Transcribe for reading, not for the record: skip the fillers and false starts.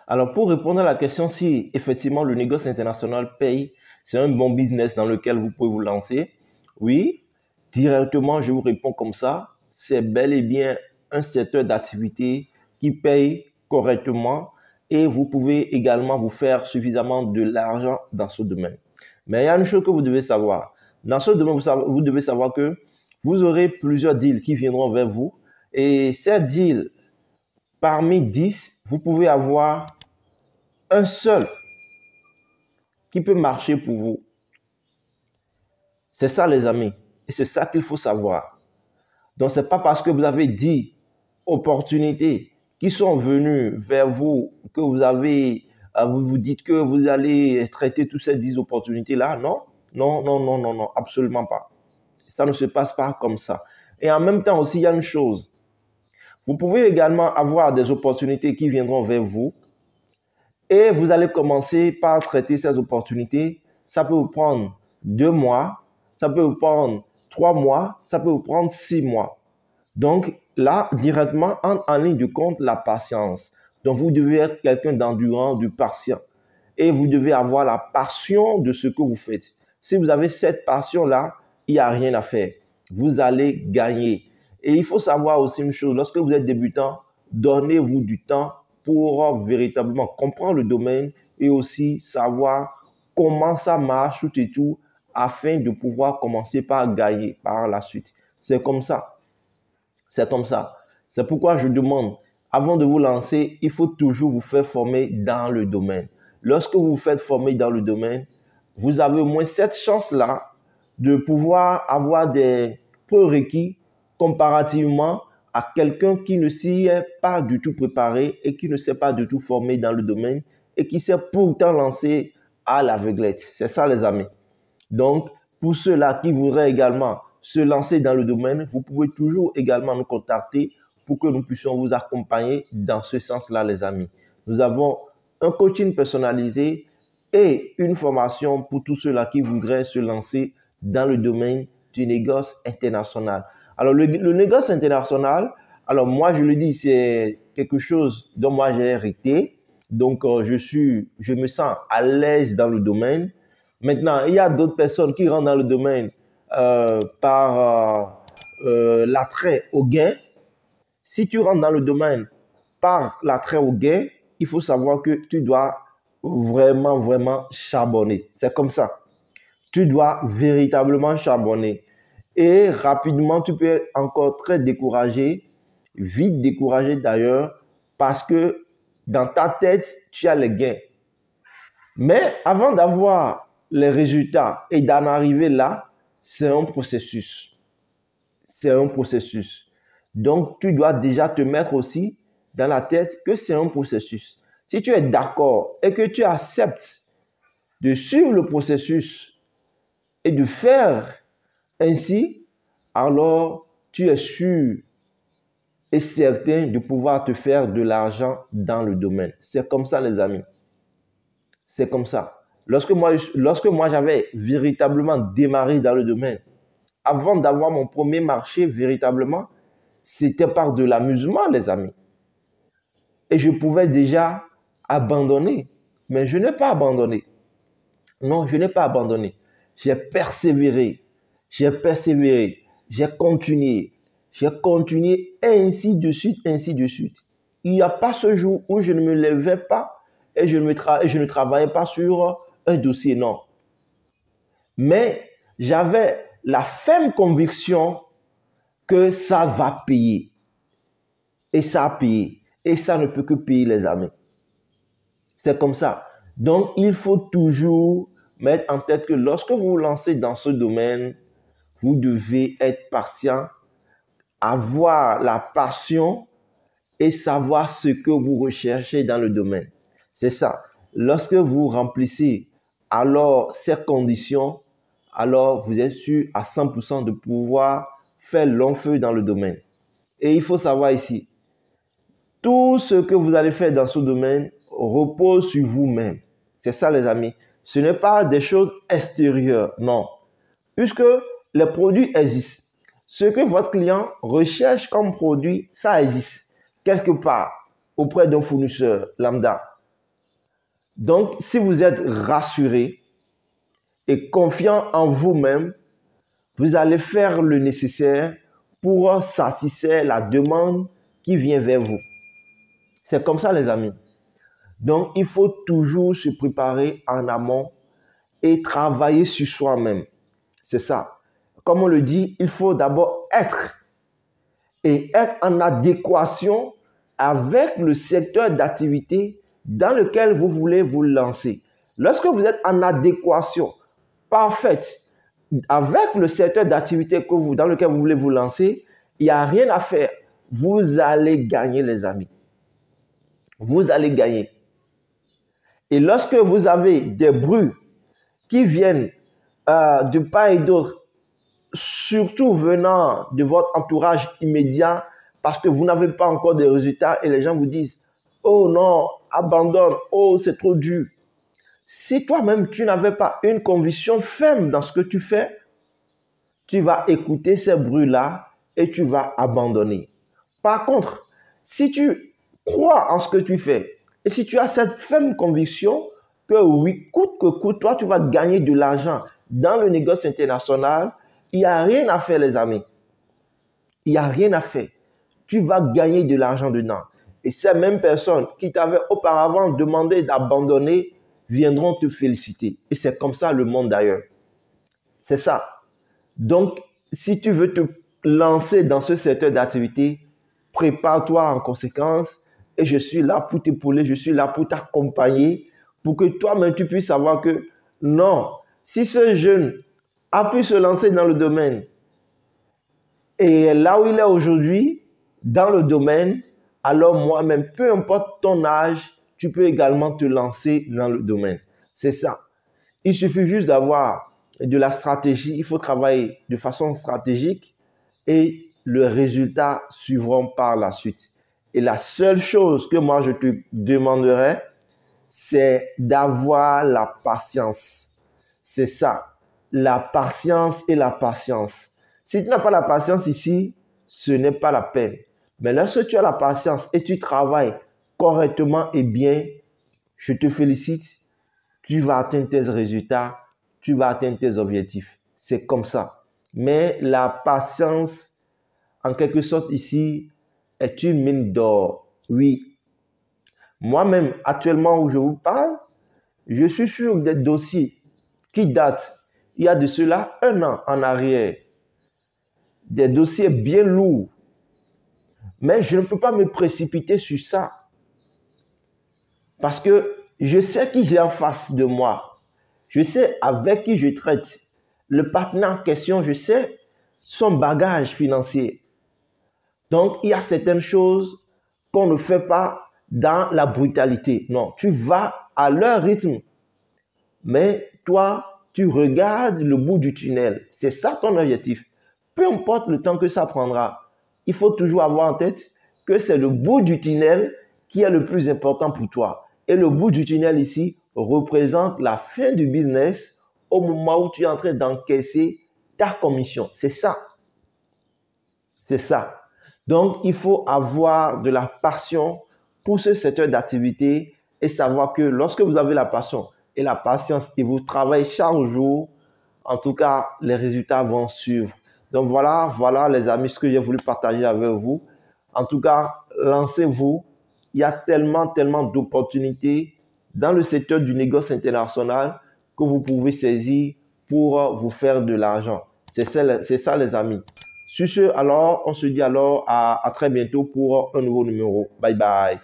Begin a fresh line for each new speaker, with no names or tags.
Alors, pour répondre à la question si effectivement le négoce international paye, c'est un bon business dans lequel vous pouvez vous lancer. Oui, directement, je vous réponds comme ça. C'est bel et bien un secteur d'activité qui paye correctement et vous pouvez également vous faire suffisamment de l'argent dans ce domaine. Mais il y a une chose que vous devez savoir. Dans ce domaine, vous devez savoir que vous aurez plusieurs deals qui viendront vers vous et ces deals, parmi 10, vous pouvez avoir un seul qui peut marcher pour vous. C'est ça, les amis. Et c'est ça qu'il faut savoir. Donc, ce n'est pas parce que vous avez 10 opportunités qui sont venues vers vous que vous vous dites que vous allez traiter toutes ces 10 opportunités-là. Non, non, non, non, non, non, absolument pas. Ça ne se passe pas comme ça. Et en même temps aussi, il y a une chose. Vous pouvez également avoir des opportunités qui viendront vers vous et vous allez commencer par traiter ces opportunités. Ça peut vous prendre 2 mois, ça peut vous prendre 3 mois, ça peut vous prendre 6 mois. Donc là, directement, en ligne de compte, la patience. Donc vous devez être quelqu'un d'endurant, de patient. Et vous devez avoir la passion de ce que vous faites. Si vous avez cette passion-là, il n'y a rien à faire. Vous allez gagner. Et il faut savoir aussi une chose, lorsque vous êtes débutant, donnez-vous du temps pour véritablement comprendre le domaine et aussi savoir comment ça marche tout et tout afin de pouvoir commencer par gagner par la suite. C'est comme ça. C'est comme ça. C'est pourquoi je demande, avant de vous lancer, il faut toujours vous faire former dans le domaine. Lorsque vous vous faites former dans le domaine, vous avez au moins cette chance-là de pouvoir avoir des prérequis comparativement à quelqu'un qui ne s'y est pas du tout préparé et qui ne s'est pas du tout formé dans le domaine et qui s'est pourtant lancé à l'aveuglette. C'est ça, les amis. Donc, pour ceux-là qui voudraient également se lancer dans le domaine, vous pouvez toujours également nous contacter pour que nous puissions vous accompagner dans ce sens-là, les amis. Nous avons un coaching personnalisé et une formation pour tous ceux-là qui voudraient se lancer dans le domaine du négoce international. Alors, le négoce international, alors moi, je le dis, c'est quelque chose dont moi j'ai hérité. Donc, je me sens à l'aise dans le domaine. Maintenant, il y a d'autres personnes qui rentrent dans le domaine par l'attrait au gain. Si tu rentres dans le domaine par l'attrait au gain, il faut savoir que tu dois vraiment, vraiment charbonner. C'est comme ça. Tu dois véritablement charbonner. Et rapidement, tu peux être encore très découragé, vite découragé d'ailleurs, parce que dans ta tête, tu as les gains. Mais avant d'avoir les résultats et d'en arriver là, c'est un processus. C'est un processus. Donc, tu dois déjà te mettre aussi dans la tête que c'est un processus. Si tu es d'accord et que tu acceptes de suivre le processus et de faire ainsi, alors tu es sûr et certain de pouvoir te faire de l'argent dans le domaine. C'est comme ça, les amis. C'est comme ça. Lorsque moi j'avais véritablement démarré dans le domaine, avant d'avoir mon premier marché véritablement, c'était par de l'amusement, les amis. Et je pouvais déjà abandonner. Mais je n'ai pas abandonné. Non, je n'ai pas abandonné. J'ai persévéré. J'ai persévéré. J'ai continué, ainsi de suite, ainsi de suite. Il n'y a pas ce jour où je ne me levais pas et je ne travaillais pas sur un dossier, non. Mais j'avais la ferme conviction que ça va payer. Et ça a payé. Et ça ne peut que payer, les amis. C'est comme ça. Donc, il faut toujours mettre en tête que lorsque vous vous lancez dans ce domaine, vous devez être patient, avoir la passion et savoir ce que vous recherchez dans le domaine. C'est ça. Lorsque vous remplissez alors ces conditions, alors vous êtes sûr à 100% de pouvoir faire long feu dans le domaine. Et il faut savoir ici, tout ce que vous allez faire dans ce domaine repose sur vous-même. C'est ça, les amis. Ce n'est pas des choses extérieures, non. Puisque les produits existent. Ce que votre client recherche comme produit, ça existe quelque part auprès d'un fournisseur lambda. Donc, si vous êtes rassuré et confiant en vous-même, vous allez faire le nécessaire pour satisfaire la demande qui vient vers vous. C'est comme ça, les amis. Donc, il faut toujours se préparer en amont et travailler sur soi-même. C'est ça. Comme on le dit, il faut d'abord être en adéquation avec le secteur d'activité dans lequel vous voulez vous lancer. Lorsque vous êtes en adéquation parfaite avec le secteur d'activité dans lequel vous voulez vous lancer, il n'y a rien à faire. Vous allez gagner, les amis. Vous allez gagner. Et lorsque vous avez des bruits qui viennent de part et d'autre, surtout venant de votre entourage immédiat, parce que vous n'avez pas encore de résultats et les gens vous disent « Oh non, abandonne, oh c'est trop dur ». Si toi-même tu n'avais pas une conviction ferme dans ce que tu fais, tu vas écouter ces bruits-là et tu vas abandonner. Par contre, si tu crois en ce que tu fais et si tu as cette ferme conviction que oui, coûte que coûte, toi tu vas gagner de l'argent dans le négoce international, il n'y a rien à faire, les amis. Il n'y a rien à faire. Tu vas gagner de l'argent dedans. Et ces mêmes personnes qui t'avaient auparavant demandé d'abandonner viendront te féliciter. Et c'est comme ça le monde d'ailleurs. C'est ça. Donc, si tu veux te lancer dans ce secteur d'activité, prépare-toi en conséquence. Et je suis là pour t'épauler, je suis là pour t'accompagner, pour que toi-même tu puisses savoir que non, si ce jeune a pu se lancer dans le domaine et là où il est aujourd'hui, dans le domaine, alors moi-même, peu importe ton âge, tu peux également te lancer dans le domaine. C'est ça. Il suffit juste d'avoir de la stratégie. Il faut travailler de façon stratégique et le résultat suivront par la suite. Et la seule chose que moi je te demanderais, c'est d'avoir la patience. C'est ça. La patience et la patience. Si tu n'as pas la patience ici, ce n'est pas la peine. Mais lorsque tu as la patience et tu travailles correctement et bien, je te félicite. Tu vas atteindre tes résultats, tu vas atteindre tes objectifs. C'est comme ça. Mais la patience, en quelque sorte ici, est une mine d'or. Oui. Moi-même, actuellement où je vous parle, je suis sur des dossiers qui datent il y a de cela 1 an en arrière. Des dossiers bien lourds. Mais je ne peux pas me précipiter sur ça. Parce que je sais qui j'ai en face de moi. Je sais avec qui je traite. Le partenaire en question, je sais son bagage financier. Donc, il y a certaines choses qu'on ne fait pas dans la brutalité. Non, tu vas à leur rythme. Mais toi, tu regardes le bout du tunnel. C'est ça ton objectif. Peu importe le temps que ça prendra, il faut toujours avoir en tête que c'est le bout du tunnel qui est le plus important pour toi. Et le bout du tunnel ici représente la fin du business au moment où tu es en train d'encaisser ta commission. C'est ça. C'est ça. Donc, il faut avoir de la passion pour ce secteur d'activité et savoir que lorsque vous avez la passion et la patience et vous travaillez chaque jour, en tout cas, les résultats vont suivre. Donc, voilà les amis, ce que j'ai voulu partager avec vous. En tout cas, lancez-vous. Il y a tellement d'opportunités dans le secteur du négoce international que vous pouvez saisir pour vous faire de l'argent. C'est ça, les amis. Sur ce, alors, on se dit alors à très bientôt pour un nouveau numéro. Bye bye.